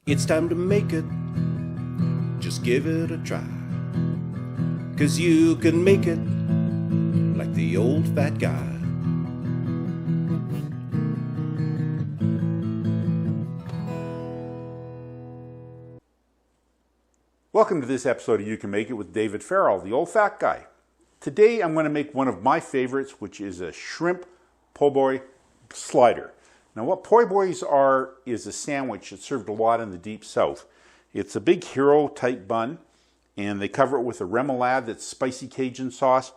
It's time to make it. Just give it a try. 'Cause you can make it like the old fat guy. Welcome to this episode of You Can Make It with David Farrell, the old fat guy. Today I'm going to make one of my favorites, which is a shrimp po' boy slider. Now what po' boys are is a sandwich that's served a lot in the deep south. It's a big hero type bun, and they cover it with a remoulade that's spicy Cajun sauce,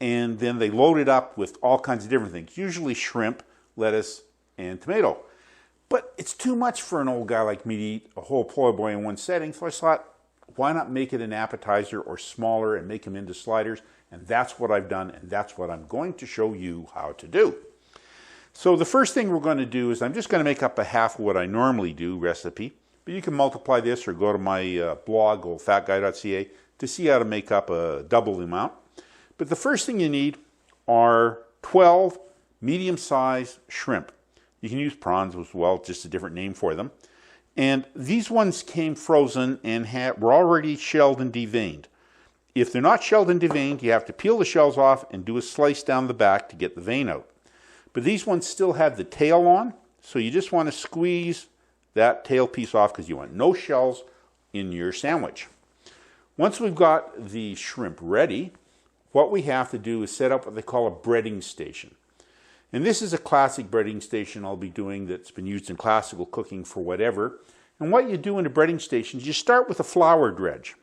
and then they load it up with all kinds of different things, usually shrimp, lettuce, and tomato. But it's too much for an old guy like me to eat a whole po' boy in one setting, so I thought, why not make it an appetizer or smaller and make them into sliders? And that's what I've done, and that's what I'm going to show you how to do. So the first thing we're going to do is I'm just going to make up a half of what I normally do recipe, but you can multiply this or go to my blog, oldfatguy.ca, to see how to make up a double the amount. But the first thing you need are 12 medium-sized shrimp. You can use prawns as well, just a different name for them. And these ones came frozen and were already shelled and deveined. If they're not shelled and deveined, you have to peel the shells off and do a slice down the back to get the vein out. But these ones still have the tail on, so you just want to squeeze that tail piece off because you want no shells in your sandwich. Once we've got the shrimp ready, what we have to do is set up what they call a breading station. And this is a classic breading station I'll be doing that's been used in classical cooking for whatever. And what you do in a breading station is you start with a flour dredge.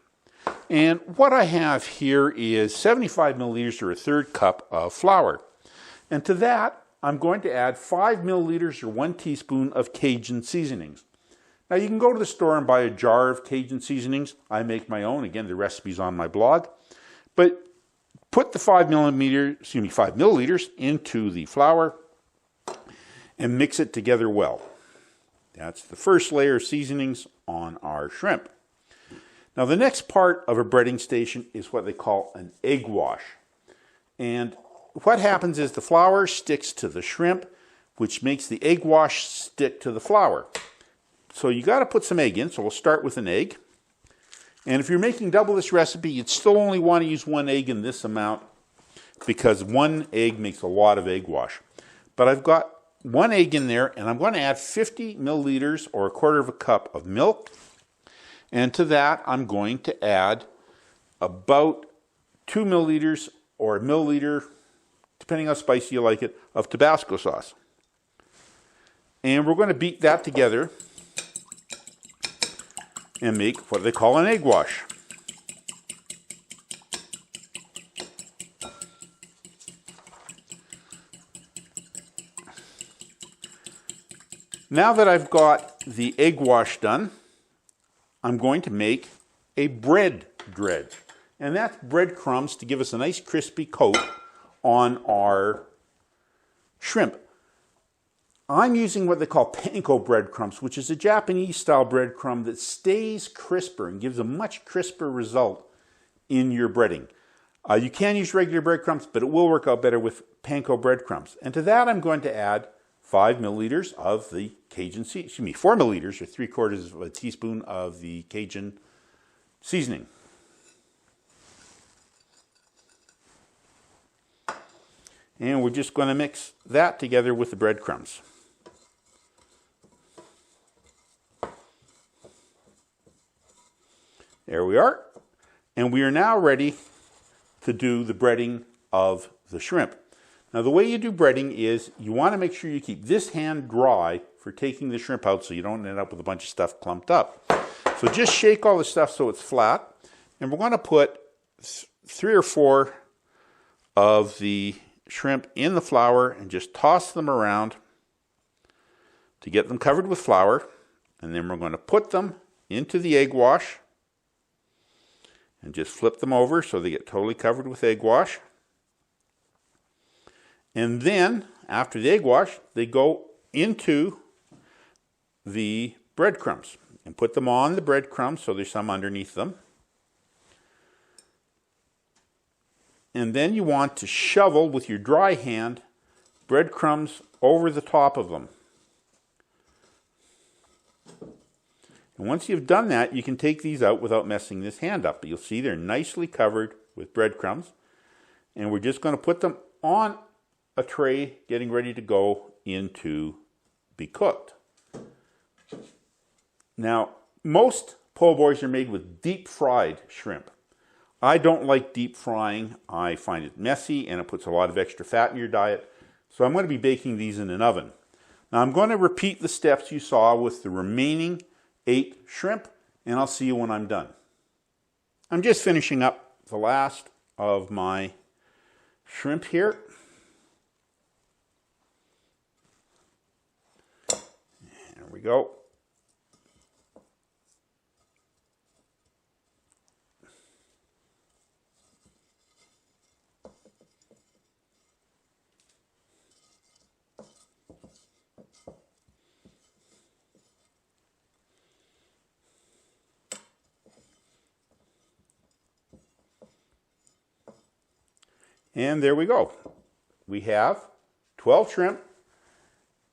And what I have here is 75 milliliters or a third cup of flour. And to that, I'm going to add 5 milliliters or 1 teaspoon of Cajun seasonings. Now you can go to the store and buy a jar of Cajun seasonings. I make my own. Again, the recipe's on my blog. But put the 5 milliliters into the flour and mix it together well. That's the first layer of seasonings on our shrimp. Now the next part of a breading station is what they call an egg wash. And what happens is the flour sticks to the shrimp, which makes the egg wash stick to the flour. So you got to put some egg in, so we'll start with an egg. And if you're making double this recipe, you'd still only want to use 1 egg in this amount because 1 egg makes a lot of egg wash. But I've got 1 egg in there, and I'm going to add 50 milliliters or a quarter of a cup of milk. And to that, I'm going to add about 2 milliliters or a milliliter, depending how spicy you like it, of Tabasco sauce. And we're going to beat that together and make what they call an egg wash. Now that I've got the egg wash done, I'm going to make a bread dredge. And that's breadcrumbs to give us a nice crispy coat on our shrimp. I'm using what they call panko breadcrumbs, which is a Japanese style breadcrumb that stays crisper and gives a much crisper result in your breading. You can use regular breadcrumbs, but it will work out better with panko breadcrumbs. And to that I'm going to add 5 milliliters of the Cajun, 4 milliliters or 3/4 of a teaspoon of the Cajun seasoning. And we're just going to mix that together with the breadcrumbs. There we are. And we are now ready to do the breading of the shrimp. Now the way you do breading is you want to make sure you keep this hand dry for taking the shrimp out so you don't end up with a bunch of stuff clumped up. So just shake all the stuff so it's flat. And we're going to put 3 or 4 of the shrimp in the flour and just toss them around to get them covered with flour. And then we're going to put them into the egg wash and just flip them over so they get totally covered with egg wash. And then, after the egg wash, they go into the breadcrumbs and put them on the breadcrumbs so there's some underneath them. And then you want to shovel with your dry hand breadcrumbs over the top of them. And once you've done that, you can take these out without messing this hand up. But you'll see they're nicely covered with breadcrumbs. And we're just going to put them on a tray, getting ready to go into be cooked. Now, most po' boys are made with deep fried shrimp. I don't like deep frying. I find it messy and it puts a lot of extra fat in your diet. So I'm going to be baking these in an oven. Now I'm going to repeat the steps you saw with the remaining 8 shrimp, and I'll see you when I'm done. I'm just finishing up the last of my shrimp here. There we go. And there we go. We have 12 shrimp,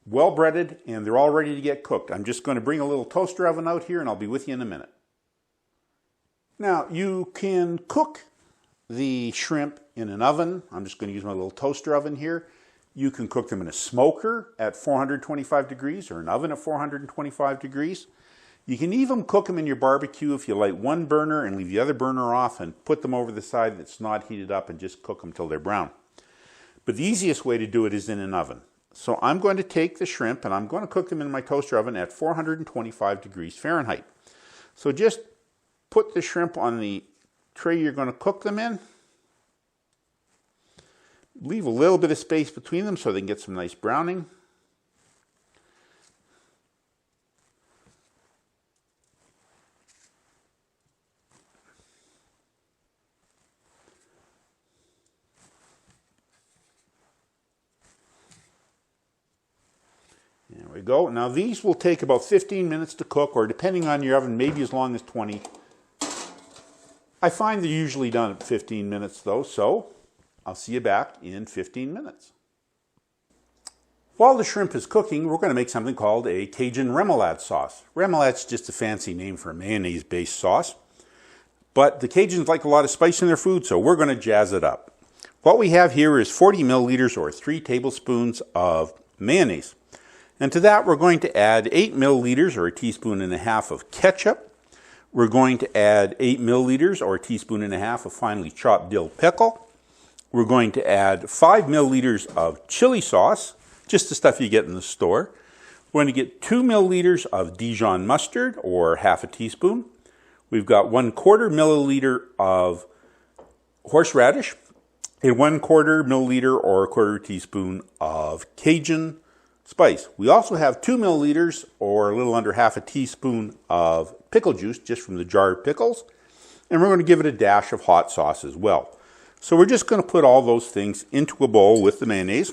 well breaded, and they're all ready to get cooked. I'm just going to bring a little toaster oven out here and I'll be with you in a minute. Now, you can cook the shrimp in an oven. I'm just going to use my little toaster oven here. You can cook them in a smoker at 425 degrees or an oven at 425 degrees. You can even cook them in your barbecue if you light one burner and leave the other burner off and put them over the side that's not heated up and just cook them till they're brown. But the easiest way to do it is in an oven. So I'm going to take the shrimp and I'm going to cook them in my toaster oven at 425 degrees Fahrenheit. So just put the shrimp on the tray you're going to cook them in. Leave a little bit of space between them so they can get some nice browning. There we go. Now these will take about 15 minutes to cook, or depending on your oven, maybe as long as 20. I find they're usually done at 15 minutes though, so I'll see you back in 15 minutes. While the shrimp is cooking, we're going to make something called a Cajun Remoulade sauce. Remoulade's just a fancy name for a mayonnaise-based sauce. But the Cajuns like a lot of spice in their food, so we're going to jazz it up. What we have here is 40 milliliters or 3 tablespoons of mayonnaise. And to that, we're going to add 8 milliliters or a teaspoon and a half of ketchup. We're going to add 8 milliliters or a teaspoon and a half of finely chopped dill pickle. We're going to add 5 milliliters of chili sauce, just the stuff you get in the store. We're going to get 2 milliliters of Dijon mustard, or half a teaspoon. We've got 1/4 milliliter of horseradish, and 1/4 milliliter or a 1/4 teaspoon of Cajun spice. We also have 2 milliliters or a little under half a teaspoon of pickle juice, just from the jarred pickles. And we're going to give it a dash of hot sauce as well. So we're just going to put all those things into a bowl with the mayonnaise.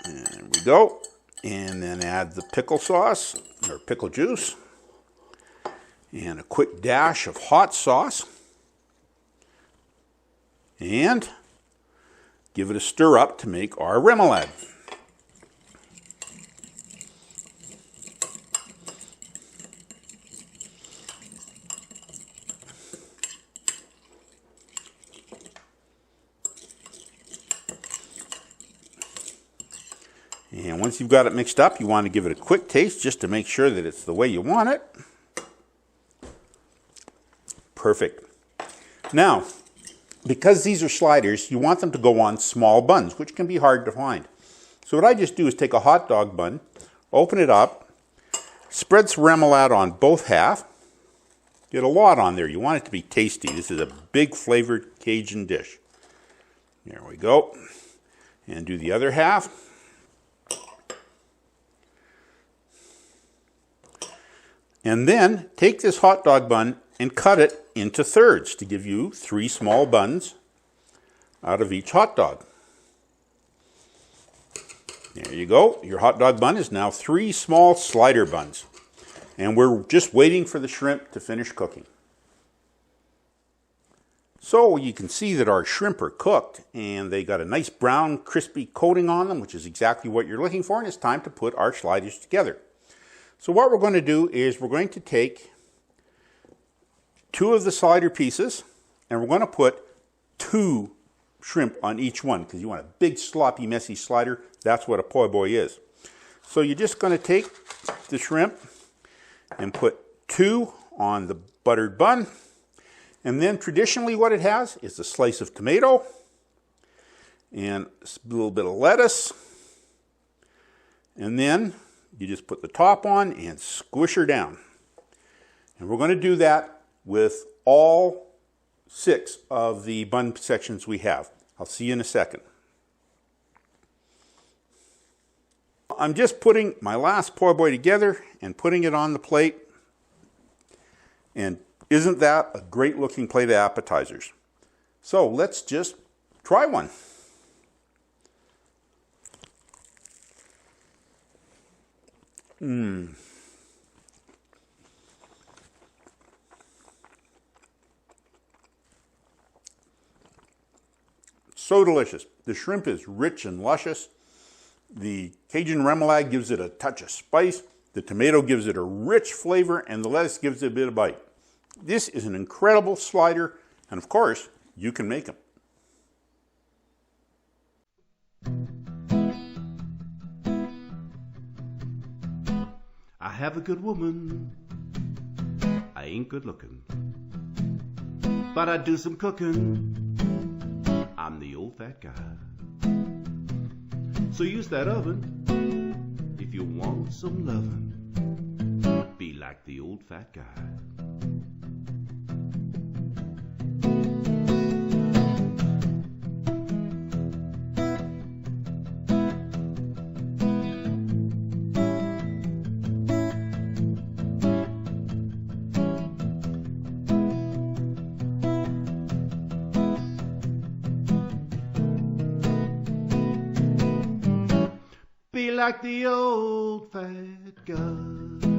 There we go. And then add the pickle sauce, or pickle juice. And a quick dash of hot sauce. And give it a stir up to make our remoulade. And once you've got it mixed up, you want to give it a quick taste just to make sure that it's the way you want it. Perfect. Now, because these are sliders, you want them to go on small buns, which can be hard to find. So what I just do is take a hot dog bun, open it up, spread some remoulade on both half. Get a lot on there. You want it to be tasty. This is a big flavored Cajun dish. There we go. And do the other half. And then take this hot dog bun and cut it into thirds to give you 3 small buns out of each hot dog. There you go. Your hot dog bun is now 3 small slider buns. And we're just waiting for the shrimp to finish cooking. So you can see that our shrimp are cooked and they got a nice brown crispy coating on them, which is exactly what you're looking for, and it's time to put our sliders together. So what we're going to do is we're going to take 2 of the slider pieces and we're going to put 2 shrimp on each one, because you want a big sloppy messy slider. That's what a po' boy is. So you're just going to take the shrimp and put 2 on the buttered bun. And then traditionally what it has is a slice of tomato and a little bit of lettuce. And then you just put the top on and squish her down. And we're going to do that with all 6 of the bun sections we have. I'll see you in a second. I'm just putting my last po' boy together and putting it on the plate. And isn't that a great looking plate of appetizers? So let's just try one. So delicious. The shrimp is rich and luscious. The Cajun remoulade gives it a touch of spice. The tomato gives it a rich flavor, and the lettuce gives it a bit of bite. This is an incredible slider, and of course, you can make them. I have a good woman, I ain't good looking, but I do some cooking. I'm the old fat guy. So use that oven if you want some lovin'. Be like the old fat guy. Be like the old fat guy.